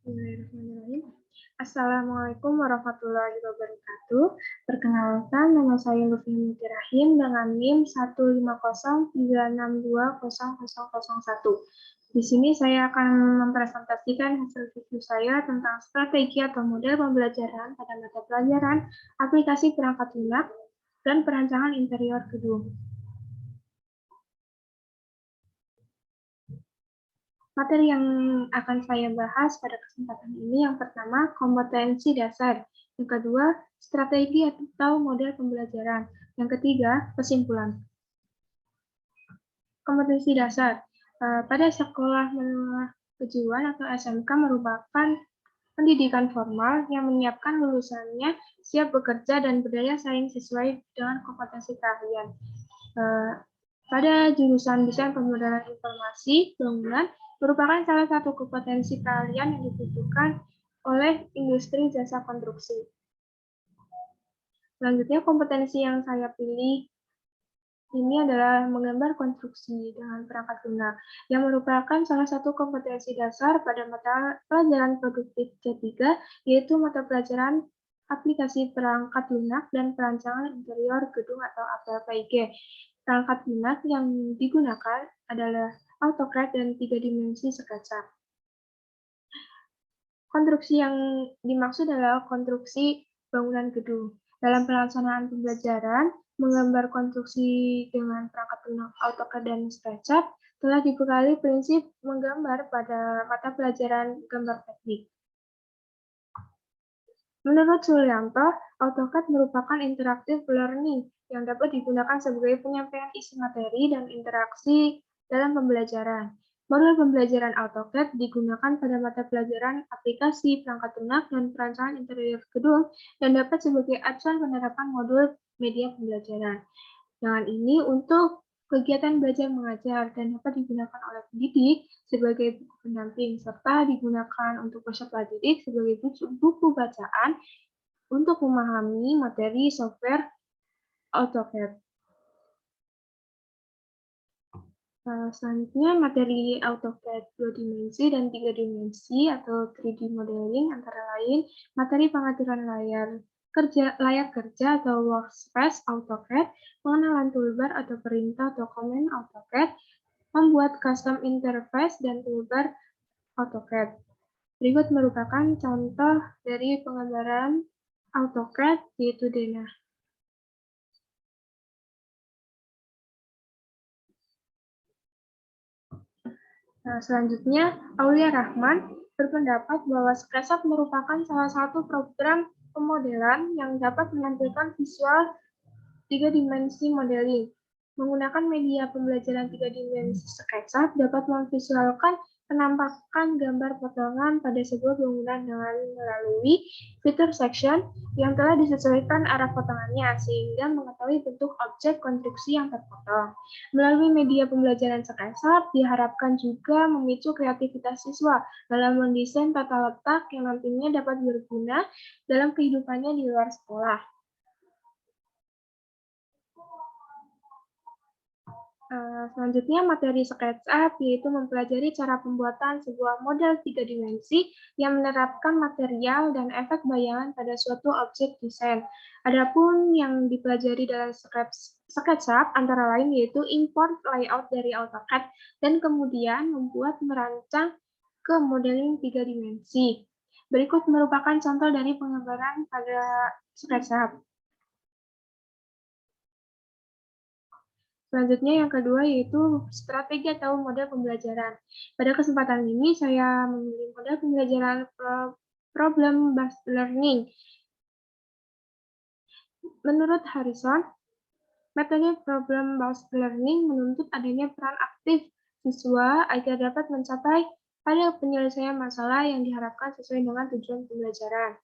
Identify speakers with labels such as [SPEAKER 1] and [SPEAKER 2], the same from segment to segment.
[SPEAKER 1] Bismillahirrahmanirrahim. Assalamualaikum warahmatullahi wabarakatuh. Perkenalkan, nama saya Lutfi Mutirahim dengan NIM 15036620001. Di sini saya akan mempresentasikan hasil review saya tentang strategi atau model pembelajaran pada mata pelajaran aplikasi perangkat lunak dan perancangan interior gedung. Materi yang akan saya bahas pada kesempatan ini yang pertama, kompetensi dasar. Yang kedua, strategi atau model pembelajaran. Yang ketiga, kesimpulan. Kompetensi dasar. Pada sekolah menengah kejuruan atau SMK merupakan pendidikan formal yang menyiapkan lulusannya siap bekerja dan berdaya saing sesuai dengan kompetensi keahlian. Pada jurusan desain pemodelan informasi bangunan merupakan salah satu kompetensi keahlian yang dibutuhkan oleh industri jasa konstruksi. Selanjutnya, kompetensi yang saya pilih ini adalah menggambar konstruksi dengan perangkat lunak, yang merupakan salah satu kompetensi dasar pada mata pelajaran produktif C3, yaitu mata pelajaran aplikasi perangkat lunak dan perancangan interior gedung atau APLPIG. Perangkat lunak yang digunakan adalah AutoCAD dan 3 dimensi SketchUp. Konstruksi yang dimaksud adalah konstruksi bangunan gedung. Dalam pelaksanaan pembelajaran, menggambar konstruksi dengan perangkat lunak AutoCAD dan SketchUp telah dibekali prinsip menggambar pada mata pelajaran gambar teknik. Menurut Sulianto, AutoCAD merupakan interactive learning yang dapat digunakan sebagai penyampaian isi materi dan interaksi dalam pembelajaran. Modul pembelajaran AutoCAD digunakan pada mata pelajaran aplikasi perangkat lunak dan perancangan interior gedung dan dapat sebagai acuan penerapan modul media pembelajaran. Dengan ini untuk kegiatan belajar mengajar dan dapat digunakan oleh pendidik sebagai buku pendamping serta digunakan untuk peserta didik sebagai buku bacaan untuk memahami materi software AutoCAD. Selanjutnya materi AutoCAD 2 dimensi dan 3 dimensi atau 3D modeling antara lain materi pengaturan layar kerja atau workspace AutoCAD, pengenalan toolbar atau perintah atau komen AutoCAD, membuat custom interface dan toolbar AutoCAD. Berikut merupakan contoh dari penggambaran AutoCAD yaitu denah. Selanjutnya, Aulia Rahman berpendapat bahwa SketchUp merupakan salah satu program pemodelan yang dapat menampilkan visual 3 dimensi modeling. Menggunakan media pembelajaran 3 dimensi SketchUp dapat memvisualkan penampakan gambar potongan pada sebuah bangunan dengan melalui fitur section yang telah disesuaikan arah potongannya sehingga mengetahui bentuk objek konstruksi yang terpotong. Melalui media pembelajaran SketchUp diharapkan juga memicu kreativitas siswa dalam mendesain tata letak yang nantinya dapat berguna dalam kehidupannya di luar sekolah. Selanjutnya materi SketchUp yaitu mempelajari cara pembuatan sebuah model 3 dimensi yang menerapkan material dan efek bayangan pada suatu objek desain. Adapun yang dipelajari dalam SketchUp antara lain yaitu import layout dari AutoCAD dan kemudian merancang ke modeling 3 dimensi. Berikut merupakan contoh dari penggambaran pada SketchUp. Selanjutnya yang kedua yaitu strategi atau model pembelajaran. Pada kesempatan ini saya memilih model pembelajaran problem based learning. Menurut Harrison, metode problem based learning menuntut adanya peran aktif siswa agar dapat mencapai pada penyelesaian masalah yang diharapkan sesuai dengan tujuan pembelajaran.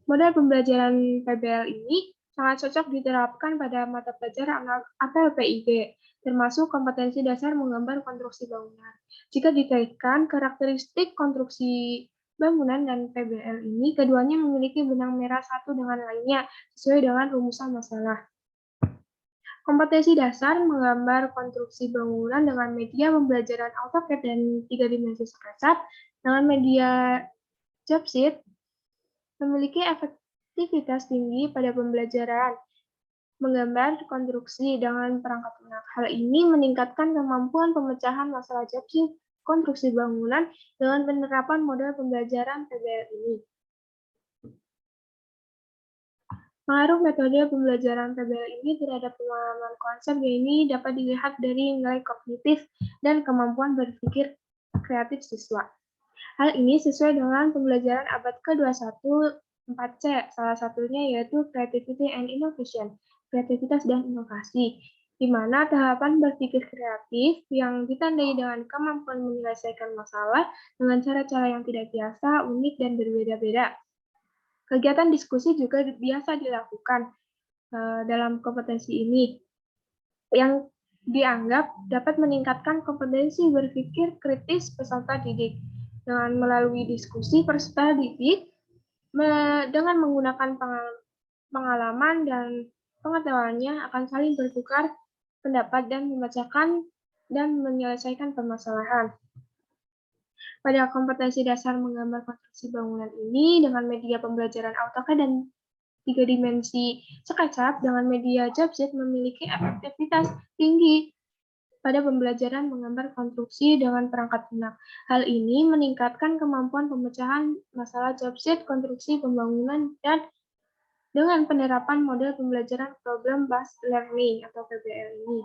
[SPEAKER 1] Model pembelajaran PBL ini sangat cocok diterapkan pada mata pelajaran APLPIG, termasuk kompetensi dasar menggambar konstruksi bangunan. Jika dikaitkan karakteristik konstruksi bangunan dan PBL ini, keduanya memiliki benang merah satu dengan lainnya sesuai dengan rumusan masalah. Kompetensi dasar menggambar konstruksi bangunan dengan media pembelajaran AutoCAD dan 3 dimensi SketchUp dengan media Jobsit memiliki efektivitas tinggi pada pembelajaran menggambar konstruksi dengan perangkat lunak. Hal ini meningkatkan kemampuan pemecahan masalah Jobsit konstruksi bangunan dengan penerapan model pembelajaran PBL ini. Pengaruh metode pembelajaran PBL ini terhadap pemahaman konsep ini dapat dilihat dari nilai kognitif dan kemampuan berpikir kreatif siswa. Hal ini sesuai dengan pembelajaran abad ke-21 4C, salah satunya yaitu Creativity and Innovation, kreativitas dan inovasi, di mana tahapan berpikir kreatif yang ditandai dengan kemampuan menyelesaikan masalah dengan cara-cara yang tidak biasa, unik, dan berbeda-beda. Kegiatan diskusi juga biasa dilakukan dalam kompetensi ini, yang dianggap dapat meningkatkan kompetensi berpikir kritis peserta didik. Dengan melalui diskusi, peserta didik dengan menggunakan pengalaman dan pengetahuannya akan saling bertukar pendapat dan memecahkan dan menyelesaikan permasalahan. Pada kompetensi dasar menggambar konstruksi bangunan ini dengan media pembelajaran AutoCAD dan 3 dimensi SketchUp dengan media Jobsit memiliki efektivitas tinggi pada pembelajaran menggambar konstruksi dengan perangkat lunak. Hal ini meningkatkan kemampuan pemecahan masalah Jobsit konstruksi pembangunan dan dengan penerapan model pembelajaran Problem Based Learning atau PBL ini.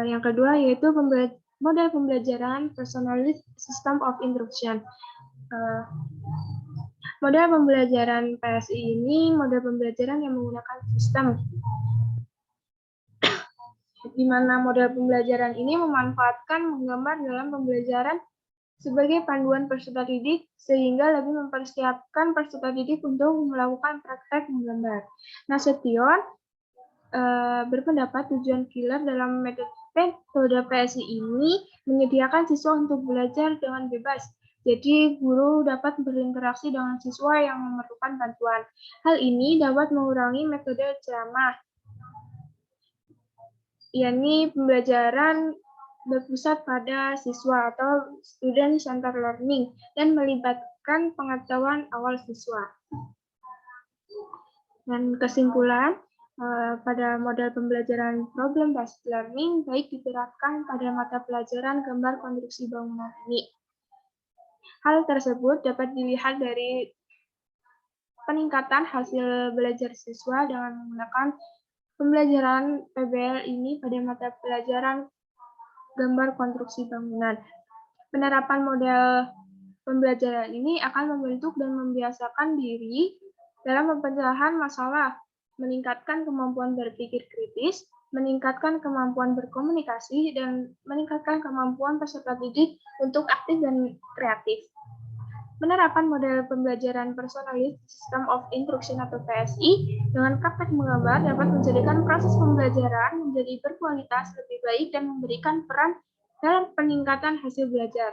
[SPEAKER 1] Yang kedua yaitu model pembelajaran Personalized System of Instruction. Model pembelajaran PSI ini model pembelajaran yang menggunakan sistem, di mana model pembelajaran ini memanfaatkan menggambar dalam pembelajaran sebagai panduan peserta didik sehingga lebih mempersiapkan peserta didik untuk melakukan praktek menggambar. Nasution berpendapat tujuan killer dalam metode PSI ini menyediakan siswa untuk belajar dengan bebas. Jadi, guru dapat berinteraksi dengan siswa yang memerlukan bantuan. Hal ini dapat mengurangi metode ceramah, yakni pembelajaran berpusat pada siswa atau student-centered learning dan melibatkan pengetahuan awal siswa. Dan kesimpulan, pada model pembelajaran problem based learning baik diterapkan pada mata pelajaran gambar konstruksi bangunan ini. Hal tersebut dapat dilihat dari peningkatan hasil belajar siswa dengan menggunakan pembelajaran PBL ini pada mata pelajaran gambar konstruksi bangunan. Penerapan model pembelajaran ini akan membentuk dan membiasakan diri dalam pemecahan masalah, meningkatkan kemampuan berpikir kritis, meningkatkan kemampuan berkomunikasi, dan meningkatkan kemampuan peserta didik untuk aktif dan kreatif. Penerapan model pembelajaran Personalized System of Instruction atau PSI dengan praktek menggambar dapat menjadikan proses pembelajaran menjadi berkualitas lebih baik dan memberikan peran dalam peningkatan hasil belajar.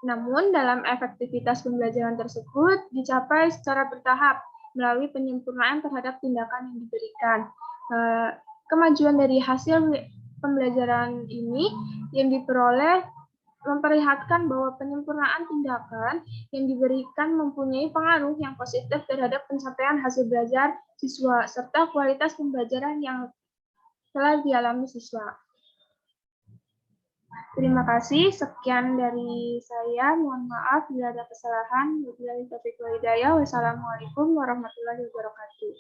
[SPEAKER 1] Namun, dalam efektivitas pembelajaran tersebut dicapai secara bertahap melalui penyempurnaan terhadap tindakan yang diberikan. Kemajuan dari hasil pembelajaran ini yang diperoleh memperlihatkan bahwa penyempurnaan tindakan yang diberikan mempunyai pengaruh yang positif terhadap pencapaian hasil belajar siswa serta kualitas pembelajaran yang telah dialami siswa. Terima kasih, sekian dari saya. Mohon maaf bila ada kesalahan. Wabillahi taufiq wal hidayah. Wassalamualaikum warahmatullahi wabarakatuh.